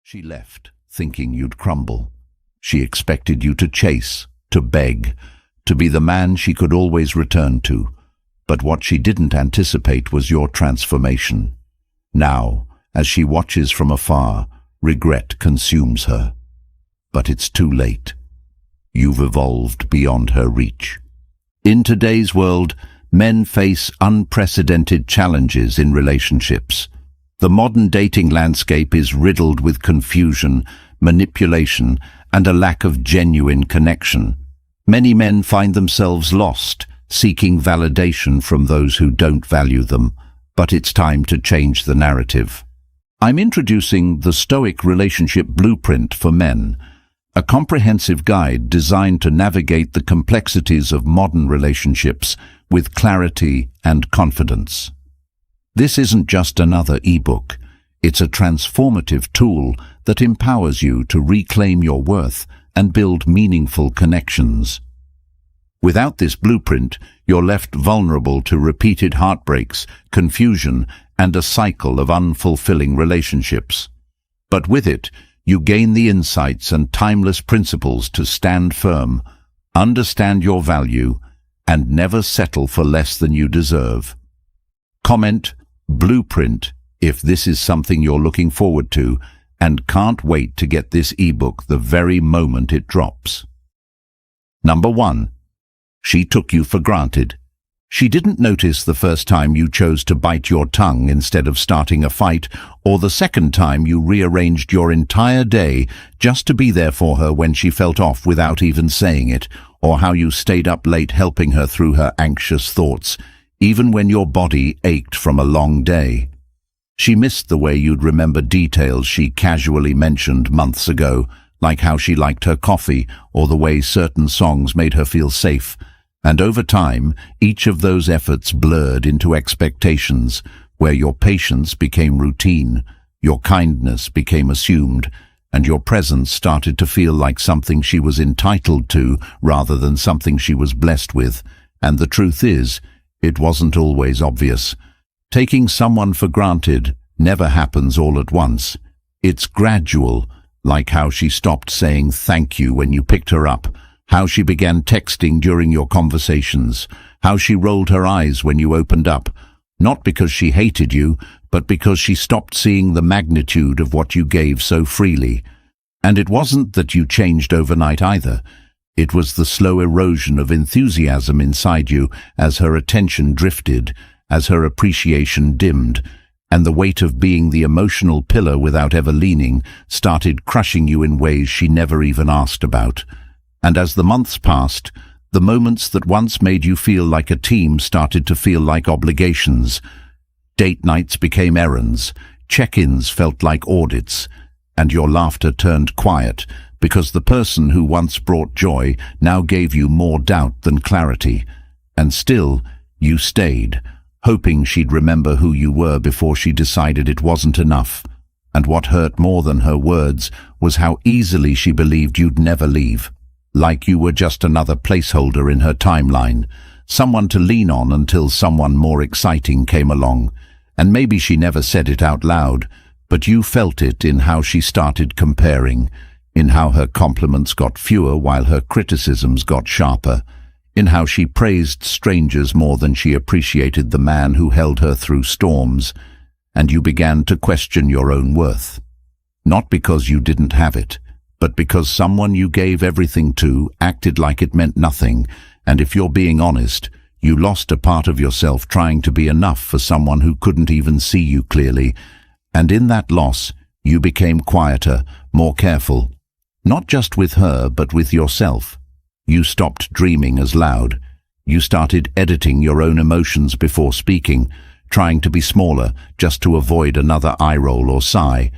She left, thinking you'd crumble. She expected you to chase, to beg, to be the man she could always return to. But what she didn't anticipate was your transformation. Now, as she watches from afar, regret consumes her. But it's too late. You've evolved beyond her reach. In today's world, men face unprecedented challenges in relationships. The modern dating landscape is riddled with confusion, manipulation, and a lack of genuine connection. Many men find themselves lost, seeking validation from those who don't value them. But it's time to change the narrative. I'm introducing the Stoic Relationship Blueprint for Men, a comprehensive guide designed to navigate the complexities of modern relationships with clarity and confidence. This isn't just another ebook. It's a transformative tool that empowers you to reclaim your worth and build meaningful connections. Without this blueprint, you're left vulnerable to repeated heartbreaks, confusion, and a cycle of unfulfilling relationships. But with it, you gain the insights and timeless principles to stand firm, understand your value, and never settle for less than you deserve. Comment Blueprint if this is something you're looking forward to and can't wait to get this ebook the very moment it drops. Number 1. She took you for granted. She didn't notice the first time you chose to bite your tongue instead of starting a fight, or the second time you rearranged your entire day just to be there for her when she felt off without even saying it, or how you stayed up late helping her through her anxious thoughts, even when your body ached from a long day. She missed the way you'd remember details she casually mentioned months ago, like how she liked her coffee or the way certain songs made her feel safe. And over time, each of those efforts blurred into expectations, where your patience became routine, your kindness became assumed, and your presence started to feel like something she was entitled to rather than something she was blessed with. And the truth is, it wasn't always obvious. Taking someone for granted never happens all at once. It's gradual, like how she stopped saying thank you when you picked her up, how she began texting during your conversations, how she rolled her eyes when you opened up, not because she hated you, but because she stopped seeing the magnitude of what you gave so freely. And it wasn't that you changed overnight either. It was the slow erosion of enthusiasm inside you as her attention drifted, as her appreciation dimmed, and the weight of being the emotional pillar without ever leaning started crushing you in ways she never even asked about. And as the months passed, the moments that once made you feel like a team started to feel like obligations. Date nights became errands, check-ins felt like audits, and your laughter turned quiet because the person who once brought joy now gave you more doubt than clarity. And still, you stayed, hoping she'd remember who you were before she decided it wasn't enough. And what hurt more than her words was how easily she believed you'd never leave. Like you were just another placeholder in her timeline, someone to lean on until someone more exciting came along. And maybe she never said it out loud, but you felt it in how she started comparing, in how her compliments got fewer while her criticisms got sharper, in how she praised strangers more than she appreciated the man who held her through storms, and you began to question your own worth. Not because you didn't have it, but because someone you gave everything to acted like it meant nothing, and if you're being honest, you lost a part of yourself trying to be enough for someone who couldn't even see you clearly. And in that loss, you became quieter, more careful, not just with her, but with yourself. You stopped dreaming as loud. You started editing your own emotions before speaking, trying to be smaller just to avoid another eye roll or sigh.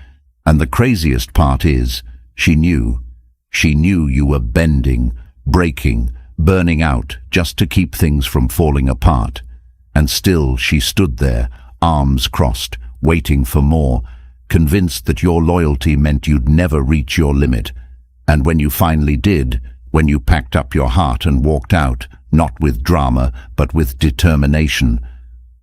And the craziest part is, she knew. She knew you were bending, breaking, burning out just to keep things from falling apart. And still she stood there, arms crossed, waiting for more, convinced that your loyalty meant you'd never reach your limit. And when you finally did, when you packed up your heart and walked out, not with drama, but with determination,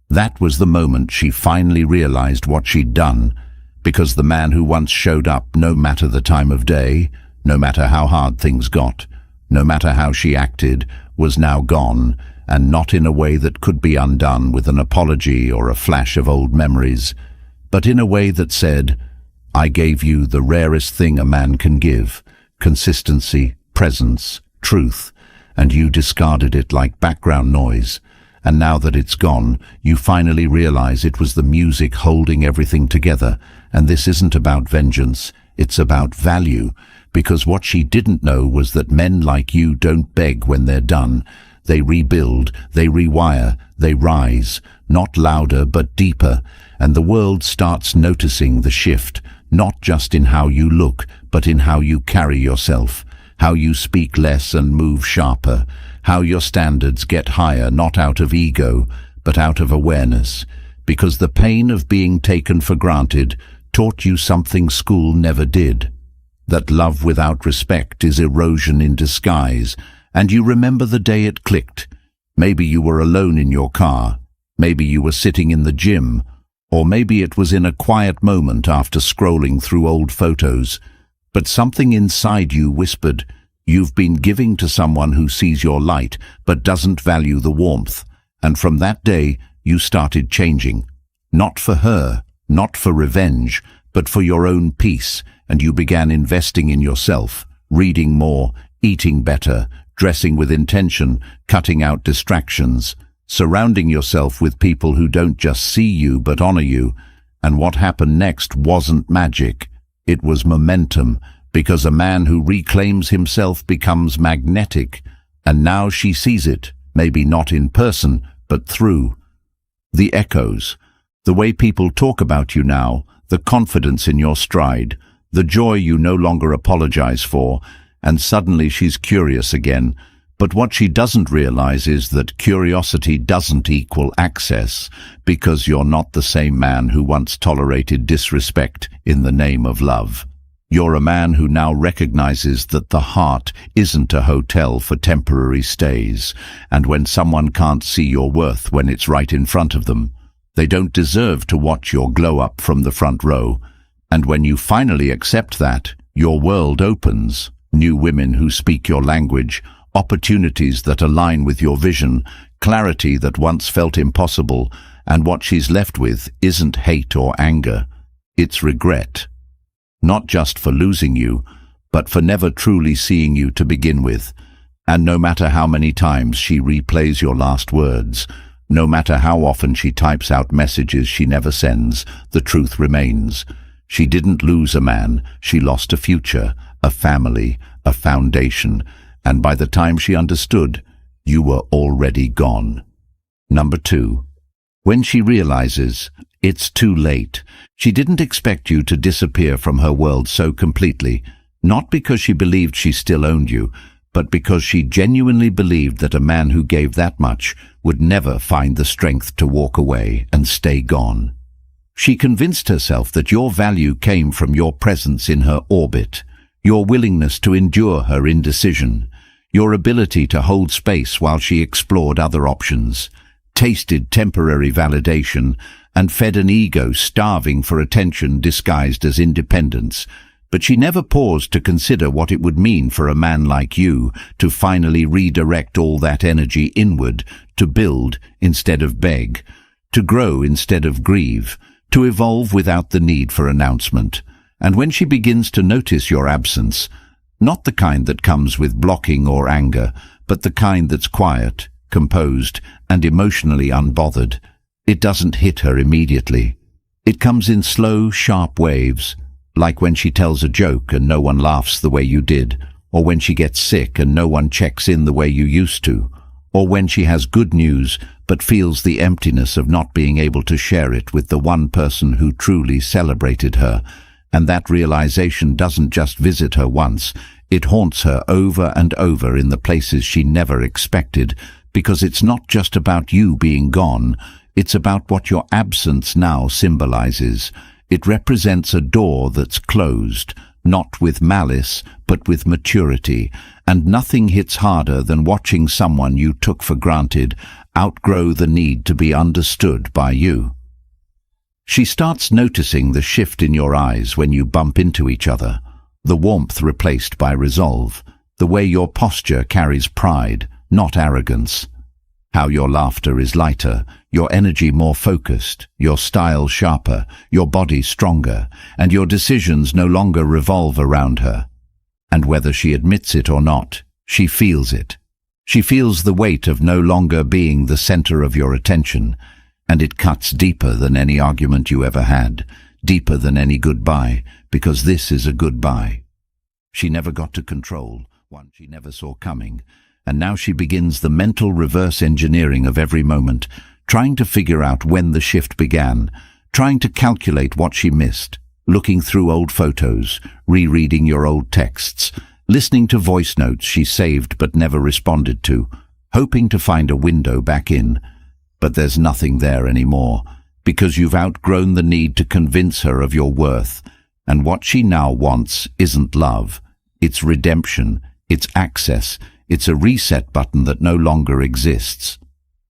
that was the moment she finally realized what she'd done. because the man who once showed up no matter the time of day, no matter how hard things got, no matter how she acted, was now gone, and not in a way that could be undone with an apology or a flash of old memories, but in a way that said, "I gave you the rarest thing a man can give, consistency, presence, truth, and you discarded it like background noise. And now that it's gone, you finally realize it was the music holding everything together. And this isn't about vengeance, it's about value, because what she didn't know was that men like you don't beg when they're done. They rebuild, they rewire, they rise, not louder but deeper, and the world starts noticing the shift, not just in how you look, but in how you carry yourself, how you speak less and move sharper, how your standards get higher, not out of ego, but out of awareness, because the pain of being taken for granted taught you something school never did, that love without respect is erosion in disguise, and you remember the day it clicked. Maybe you were alone in your car, maybe you were sitting in the gym, or maybe it was in a quiet moment after scrolling through old photos, but something inside you whispered, "You've been giving to someone who sees your light but doesn't value the warmth." And from that day, you started changing. Not for her, not for revenge, but for your own peace, and you began investing in yourself, reading more, eating better, dressing with intention, cutting out distractions, surrounding yourself with people who don't just see you but honor you. And what happened next wasn't magic. It was momentum, because a man who reclaims himself becomes magnetic, and now she sees it, maybe not in person, but through the echoes, the way people talk about you now, the confidence in your stride, the joy you no longer apologize for, and suddenly she's curious again. But what she doesn't realize is that curiosity doesn't equal access, because you're not the same man who once tolerated disrespect in the name of love. You're a man who now recognizes that the heart isn't a hotel for temporary stays, and when someone can't see your worth when it's right in front of them, they don't deserve to watch your glow up from the front row. And when you finally accept that, your world opens. New women who speak your language, opportunities that align with your vision, clarity that once felt impossible, and what she's left with isn't hate or anger, it's regret. Not just for losing you, but for never truly seeing you to begin with. And no matter how many times she replays your last words, no matter how often she types out messages she never sends, the truth remains. She didn't lose a man, she lost a future, a family, a foundation, and by the time she understood, you were already gone. Number 2. When she realizes it's too late. She didn't expect you to disappear from her world so completely, not because she believed she still owned you, but because she genuinely believed that a man who gave that much would never find the strength to walk away and stay gone. She convinced herself that your value came from your presence in her orbit, your willingness to endure her indecision, your ability to hold space while she explored other options, tasted temporary validation, and fed an ego starving for attention disguised as independence. But she never paused to consider what it would mean for a man like you to finally redirect all that energy inward, to build instead of beg, to grow instead of grieve, to evolve without the need for announcement. And when she begins to notice your absence, not the kind that comes with blocking or anger, but the kind that's quiet, composed, and emotionally unbothered, it doesn't hit her immediately. It comes in slow, sharp waves, like when she tells a joke and no one laughs the way you did, or when she gets sick and no one checks in the way you used to, or when she has good news but feels the emptiness of not being able to share it with the one person who truly celebrated her. And that realization doesn't just visit her once, it haunts her over and over in the places she never expected, because it's not just about you being gone, it's about what your absence now symbolizes. It represents a door that's closed, not with malice, but with maturity, and nothing hits harder than watching someone you took for granted outgrow the need to be understood by you. She starts noticing the shift in your eyes when you bump into each other, the warmth replaced by resolve, the way your posture carries pride, not arrogance, how your laughter is lighter, your energy more focused, your style sharper, your body stronger, and your decisions no longer revolve around her. And whether she admits it or not, she feels it. She feels the weight of no longer being the center of your attention, and it cuts deeper than any argument you ever had, deeper than any goodbye, because this is a goodbye. She never got to control, one she never saw coming, and now she begins the mental reverse engineering of every moment, trying to figure out when the shift began, trying to calculate what she missed, looking through old photos, rereading your old texts, listening to voice notes she saved but never responded to, hoping to find a window back in. But there's nothing there anymore, because you've outgrown the need to convince her of your worth, and what she now wants isn't love. It's redemption, it's access, it's a reset button that no longer exists.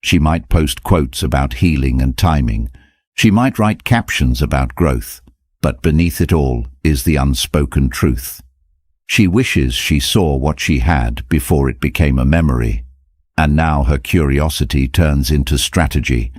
She might post quotes about healing and timing. She might write captions about growth, but beneath it all is the unspoken truth. She wishes she saw what she had before it became a memory. And now her curiosity turns into strategy.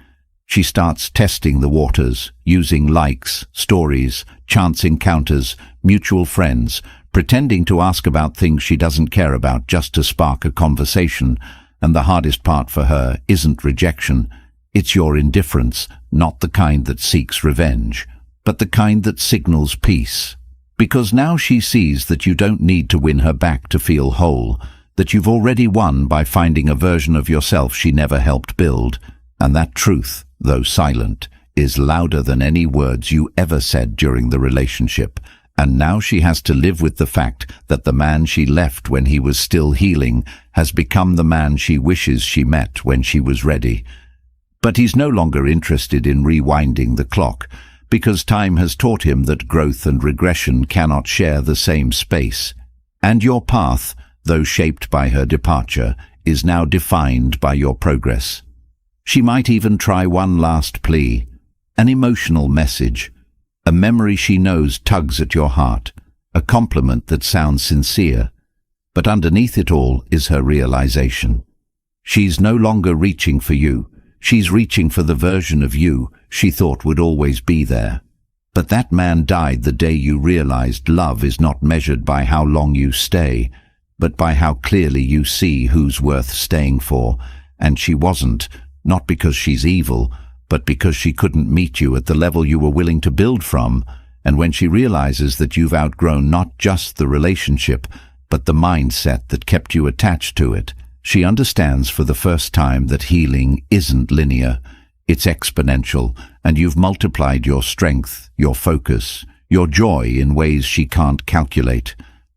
She starts testing the waters, using likes, stories, chance encounters, mutual friends, pretending to ask about things she doesn't care about just to spark a conversation. And the hardest part for her isn't rejection. It's your indifference, not the kind that seeks revenge, but the kind that signals peace. Because now she sees that you don't need to win her back to feel whole, that you've already won by finding a version of yourself she never helped build, and that truth, though silent, is louder than any words you ever said during the relationship. And now she has to live with the fact that the man she left when he was still healing has become the man she wishes she met when she was ready. But he's no longer interested in rewinding the clock, because time has taught him that growth and regression cannot share the same space. And your path, though shaped by her departure, is now defined by your progress. She might even try one last plea, an emotional message, a memory she knows tugs at your heart, a compliment that sounds sincere. But underneath it all is her realization. She's no longer reaching for you. She's reaching for the version of you she thought would always be there. But that man died the day you realized love is not measured by how long you stay, but by how clearly you see who's worth staying for. And she wasn't, not because she's evil, but because she couldn't meet you at the level you were willing to build from. And when she realizes that you've outgrown not just the relationship, but the mindset that kept you attached to it, she understands for the first time that healing isn't linear. It's exponential, and you've multiplied your strength, your focus, your joy in ways she can't calculate.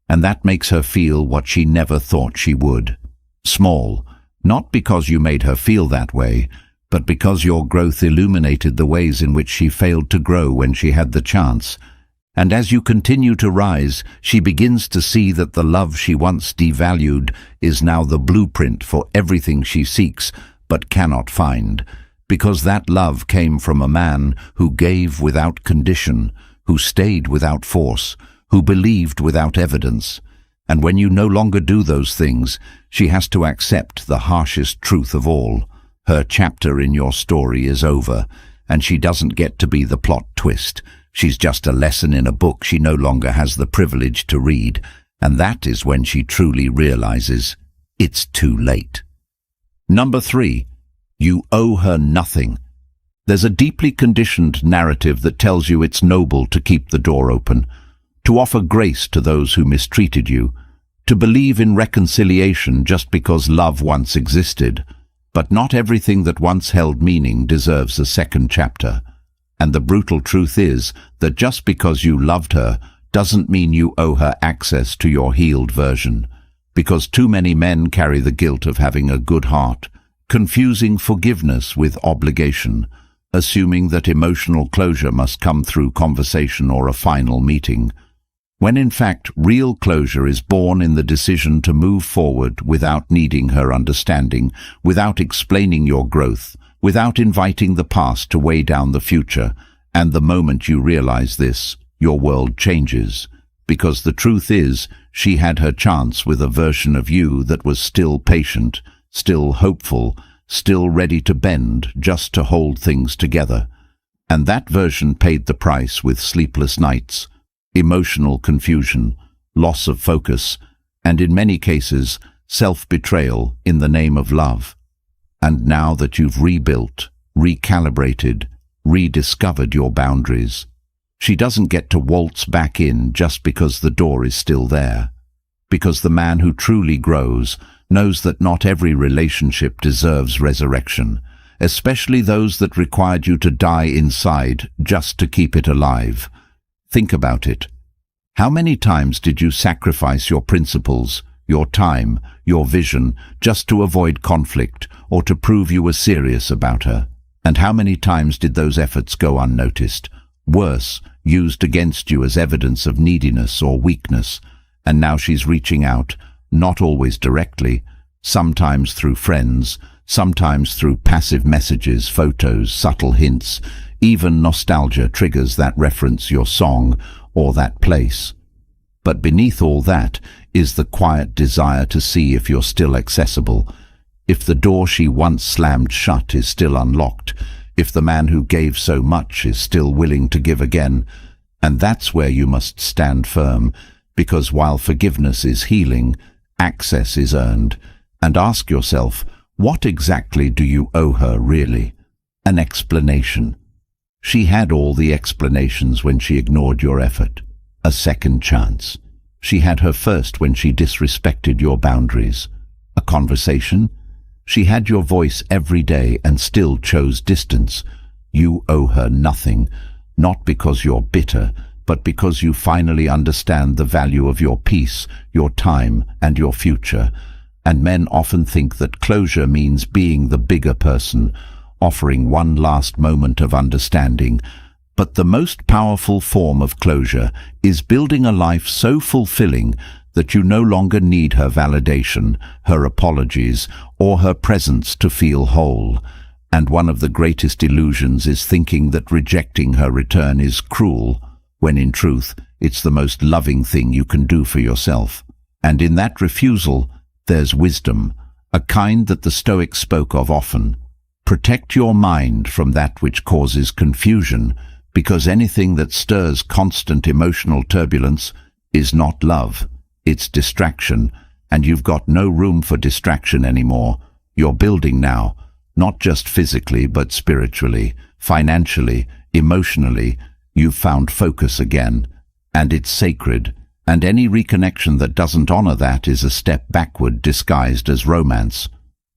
And that makes her feel what she never thought she would. Small, not because you made her feel that way, but because your growth illuminated the ways in which she failed to grow when she had the chance. And as you continue to rise, she begins to see that the love she once devalued is now the blueprint for everything she seeks but cannot find, because that love came from a man who gave without condition, who stayed without force, who believed without evidence. And when you no longer do those things, she has to accept the harshest truth of all. Her chapter in your story is over, and she doesn't get to be the plot twist. She's just a lesson in a book she no longer has the privilege to read, and that is when she truly realizes it's too late. Number 3, you owe her nothing. There's a deeply conditioned narrative that tells you it's noble to keep the door open, to offer grace to those who mistreated you, to believe in reconciliation just because love once existed. But not everything that once held meaning deserves a second chapter. And the brutal truth is that just because you loved her doesn't mean you owe her access to your healed version. Because too many men carry the guilt of having a good heart, confusing forgiveness with obligation, assuming that emotional closure must come through conversation or a final meeting, when in fact real closure is born in the decision to move forward without needing her understanding, without explaining your growth, without inviting the past to weigh down the future, And the moment you realize this, your world changes, because the truth is, she had her chance with a version of you that was still patient, still hopeful, still ready to bend just to hold things together. And that version paid the price with sleepless nights, emotional confusion, loss of focus, and in many cases, self-betrayal in the name of love. And now that you've rebuilt, recalibrated, rediscovered your boundaries, she doesn't get to waltz back in just because the door is still there. Because the man who truly grows knows that not every relationship deserves resurrection, especially those that required you to die inside just to keep it alive. Think about it. How many times did you sacrifice your principles, your time, your vision, just to avoid conflict or to prove you were serious about her? And how many times did those efforts go unnoticed? Worse, used against you as evidence of neediness or weakness. And now she's reaching out, not always directly, sometimes through friends, sometimes through passive messages, photos, subtle hints. Even nostalgia triggers that reference, your song or that place. But beneath all that is the quiet desire to see if you're still accessible, if the door she once slammed shut is still unlocked, if the man who gave so much is still willing to give again. And that's where you must stand firm, because while forgiveness is healing, access is earned. And ask yourself, what exactly do you owe her really? An explanation. She had all the explanations when she ignored your effort. A second chance. She had her first when she disrespected your boundaries. A conversation. She had your voice every day and still chose distance. You owe her nothing, not because you're bitter, but because you finally understand the value of your peace, your time, and your future. And men often think that closure means being the bigger person, offering one last moment of understanding. But the most powerful form of closure is building a life so fulfilling that you no longer need her validation, her apologies, or her presence to feel whole. And one of the greatest illusions is thinking that rejecting her return is cruel, when in truth, it's the most loving thing you can do for yourself. And in that refusal, there's wisdom, a kind that the Stoics spoke of often. Protect your mind from that which causes confusion, because anything that stirs constant emotional turbulence is not love, it's distraction, and you've got no room for distraction anymore. You're building now, not just physically but spiritually, financially, emotionally. You've found focus again, and it's sacred, and any reconnection that doesn't honor that is a step backward disguised as romance.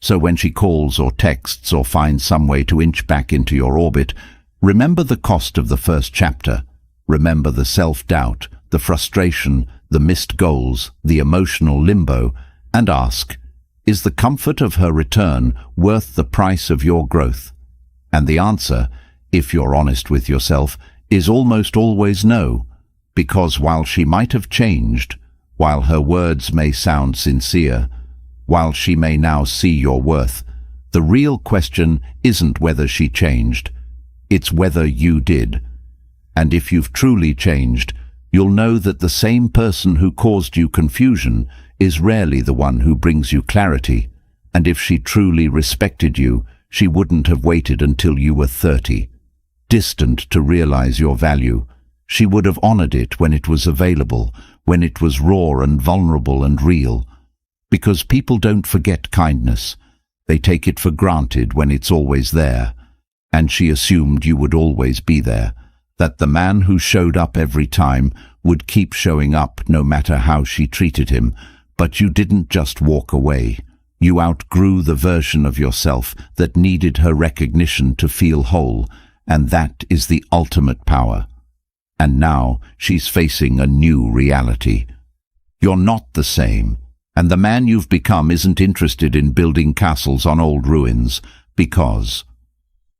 So when she calls or texts or finds some way to inch back into your orbit, remember the cost of the first chapter. Remember the self-doubt, the frustration, the missed goals, the emotional limbo, and ask, is the comfort of her return worth the price of your growth? And the answer, if you're honest with yourself, is almost always no, because while she might have changed, while her words may sound sincere, while she may now see your worth, the real question isn't whether she changed, it's whether you did. And if you've truly changed, you'll know that the same person who caused you confusion is rarely the one who brings you clarity. And if she truly respected you, she wouldn't have waited until you were 30, distant to realize your value. She would have honored it when it was available, when it was raw and vulnerable and real. Because people don't forget kindness. They take it for granted when it's always there. And she assumed you would always be there, that the man who showed up every time would keep showing up no matter how she treated him. But you didn't just walk away. You outgrew the version of yourself that needed her recognition to feel whole, and that is the ultimate power. And now she's facing a new reality. You're not the same, and the man you've become isn't interested in building castles on old ruins, because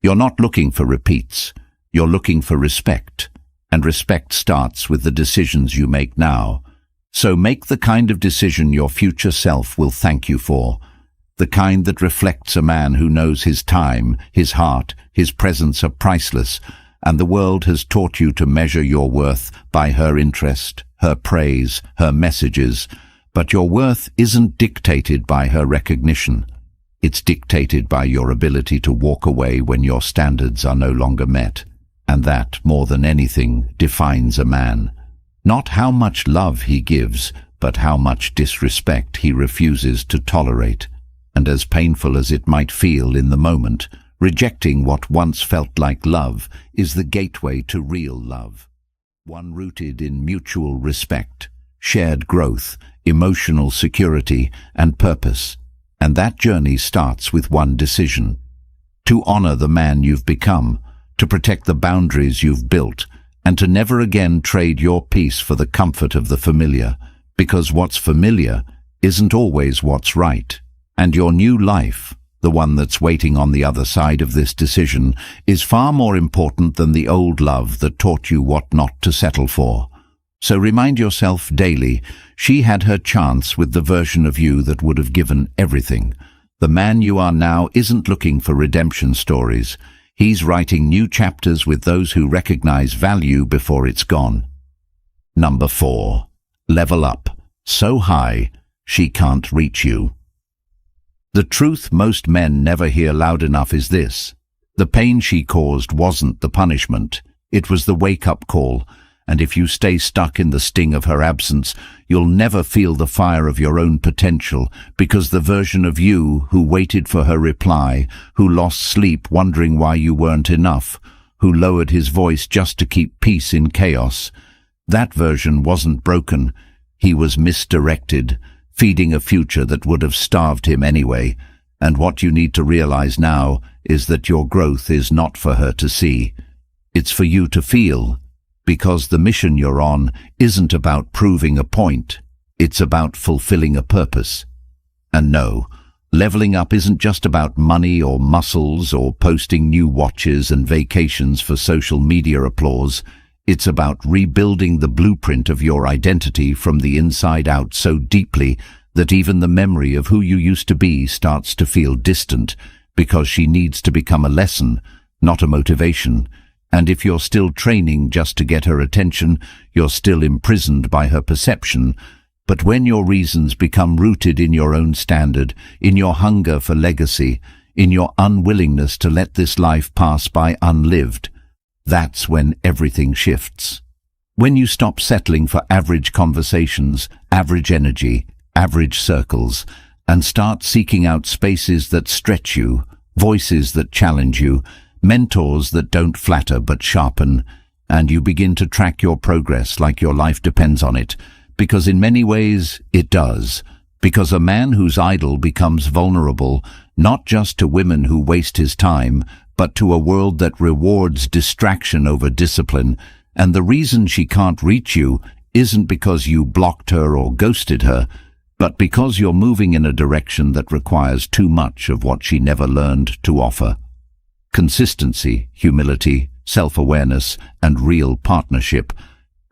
you're not looking for repeats. You're looking for respect, and respect starts with the decisions you make now. So make the kind of decision your future self will thank you for, the kind that reflects a man who knows his time, his heart, his presence are priceless, and the world has taught you to measure your worth by her interest, her praise, her messages, but your worth isn't dictated by her recognition. It's dictated by your ability to walk away when your standards are no longer met. And that, more than anything, defines a man. Not how much love he gives, but how much disrespect he refuses to tolerate. And as painful as it might feel in the moment, rejecting what once felt like love is the gateway to real love. One rooted in mutual respect, shared growth, emotional security, and purpose. And that journey starts with one decision: to honor the man you've become, to protect the boundaries you've built, and to never again trade your peace for the comfort of the familiar, because what's familiar isn't always what's right. And your new life, the one that's waiting on the other side of this decision, is far more important than the old love that taught you what not to settle for. So remind yourself daily, she had her chance with the version of you that would have given everything. The man you are now isn't looking for redemption stories. He's writing new chapters with those who recognize value before it's gone. Number 4. Level up. So high, she can't reach you. The truth most men never hear loud enough is this: the pain she caused wasn't the punishment, it was the wake-up call. And if you stay stuck in the sting of her absence, you'll never feel the fire of your own potential, because the version of you who waited for her reply, who lost sleep wondering why you weren't enough, who lowered his voice just to keep peace in chaos, that version wasn't broken. He was misdirected, feeding a future that would have starved him anyway. And what you need to realize now is that your growth is not for her to see. It's for you to feel. Because the mission you're on isn't about proving a point, it's about fulfilling a purpose. And no, leveling up isn't just about money or muscles or posting new watches and vacations for social media applause. It's about rebuilding the blueprint of your identity from the inside out so deeply that even the memory of who you used to be starts to feel distant, because she needs to become a lesson, not a motivation. And if you're still training just to get her attention, you're still imprisoned by her perception. But when your reasons become rooted in your own standard, in your hunger for legacy, in your unwillingness to let this life pass by unlived, that's when everything shifts. When you stop settling for average conversations, average energy, average circles, and start seeking out spaces that stretch you, voices that challenge you, mentors that don't flatter but sharpen, and you begin to track your progress like your life depends on it, because in many ways it does, because a man whose idol becomes vulnerable not just to women who waste his time, but to a world that rewards distraction over discipline. And the reason she can't reach you isn't because you blocked her or ghosted her, but because you're moving in a direction that requires too much of what she never learned to offer. Consistency, humility, self-awareness, and real partnership.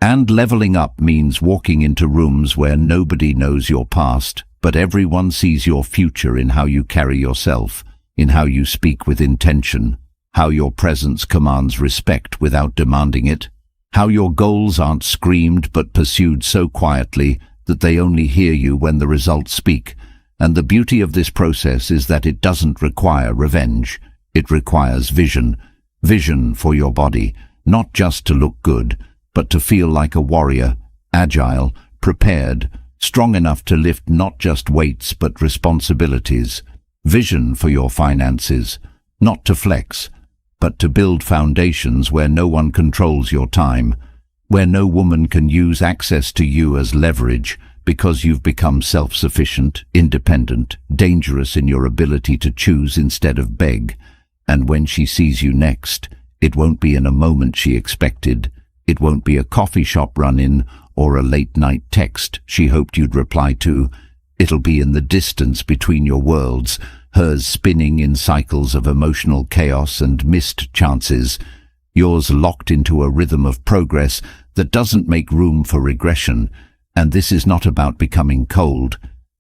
And leveling up means walking into rooms where nobody knows your past, but everyone sees your future in how you carry yourself, in how you speak with intention, how your presence commands respect without demanding it, how your goals aren't screamed but pursued so quietly that they only hear you when the results speak. And the beauty of this process is that it doesn't require revenge. It requires vision. Vision for your body, not just to look good, but to feel like a warrior, agile, prepared, strong enough to lift not just weights but responsibilities. Vision for your finances, not to flex, but to build foundations where no one controls your time, where no woman can use access to you as leverage, because you've become self-sufficient, independent, dangerous in your ability to choose instead of beg. And when she sees you next, it won't be in a moment she expected. It won't be a coffee shop run-in or a late-night text she hoped you'd reply to. It'll be in the distance between your worlds, hers spinning in cycles of emotional chaos and missed chances, yours locked into a rhythm of progress that doesn't make room for regression. And this is not about becoming cold.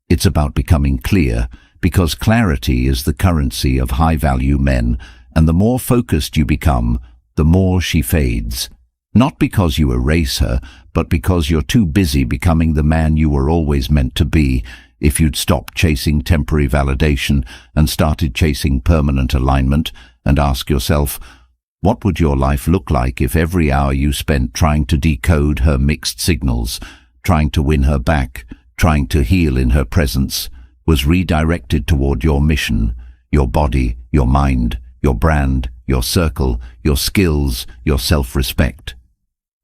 It's about becoming clear, because clarity is the currency of high-value men, and the more focused you become, the more she fades. Not because you erase her, but because you're too busy becoming the man you were always meant to be. If you'd stopped chasing temporary validation and started chasing permanent alignment, and ask yourself, what would your life look like if every hour you spent trying to decode her mixed signals, trying to win her back, trying to heal in her presence, was redirected toward your mission, your body, your mind, your brand, your circle, your skills, your self-respect?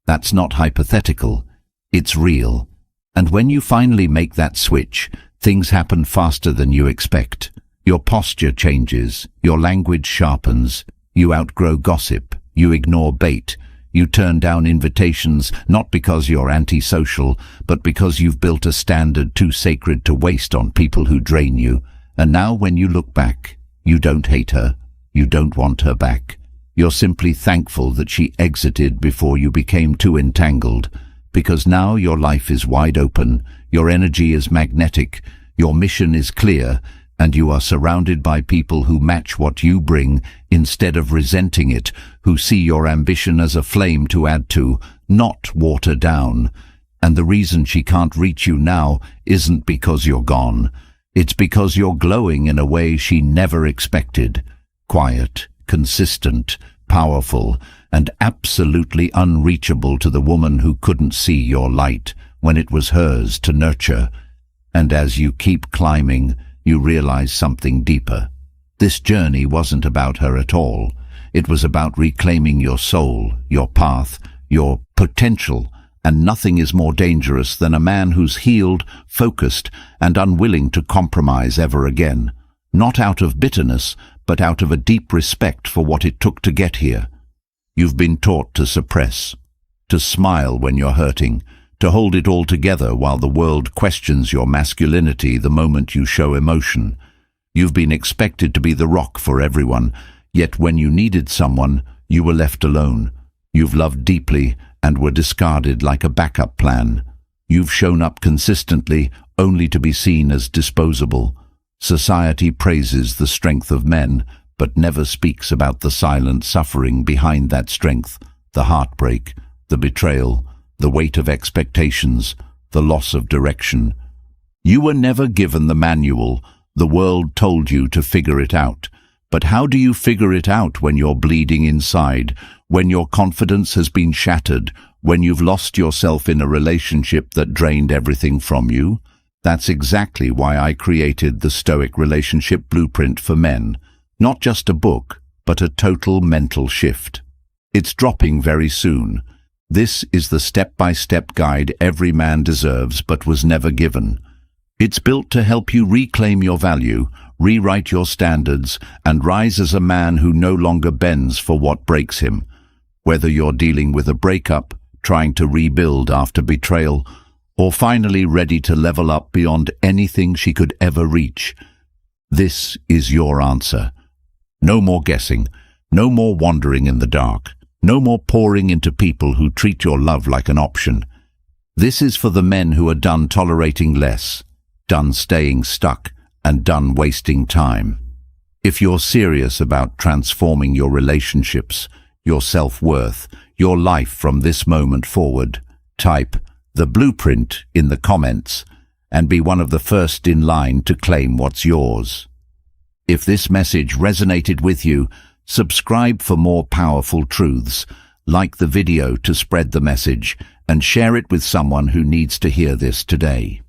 That's not hypothetical, it's real. And when you finally make that switch, things happen faster than you expect. Your posture changes, your language sharpens, you outgrow gossip, you ignore bait, you turn down invitations not because you're antisocial, but because you've built a standard too sacred to waste on people who drain you. And now when you look back, you don't hate her, you don't want her back. You're simply thankful that she exited before you became too entangled, because now your life is wide open, your energy is magnetic, your mission is clear, and you are surrounded by people who match what you bring instead of resenting it, who see your ambition as a flame to add to, not water down. And the reason she can't reach you now isn't because you're gone. It's because you're glowing in a way she never expected. Quiet, consistent, powerful, and absolutely unreachable to the woman who couldn't see your light when it was hers to nurture. And as you keep climbing, you realize something deeper. This journey wasn't about her at all. It was about reclaiming your soul, your path, your potential, and nothing is more dangerous than a man who's healed, focused, and unwilling to compromise ever again. Not out of bitterness, but out of a deep respect for what it took to get here. You've been taught to suppress, to smile when you're hurting, to hold it all together while the world questions your masculinity the moment you show emotion. You've been expected to be the rock for everyone, yet when you needed someone, you were left alone. You've loved deeply and were discarded like a backup plan. You've shown up consistently only to be seen as disposable. Society praises the strength of men, but never speaks about the silent suffering behind that strength, the heartbreak, the betrayal, the weight of expectations, the loss of direction. You were never given the manual. The world told you to figure it out. But how do you figure it out when you're bleeding inside, when your confidence has been shattered, when you've lost yourself in a relationship that drained everything from you? That's exactly why I created the Stoic Relationship Blueprint for Men. Not just a book, but a total mental shift. It's dropping very soon. This is the step-by-step guide every man deserves but was never given. It's built to help you reclaim your value, rewrite your standards, and rise as a man who no longer bends for what breaks him. Whether you're dealing with a breakup, trying to rebuild after betrayal, or finally ready to level up beyond anything she could ever reach, this is your answer. No more guessing, no more wandering in the dark. No more pouring into people who treat your love like an option. This is for the men who are done tolerating less, done staying stuck, and done wasting time. If you're serious about transforming your relationships, your self-worth, your life from this moment forward, type the blueprint in the comments and be one of the first in line to claim what's yours. If this message resonated with you, subscribe for more powerful truths, like the video to spread the message, and share it with someone who needs to hear this today.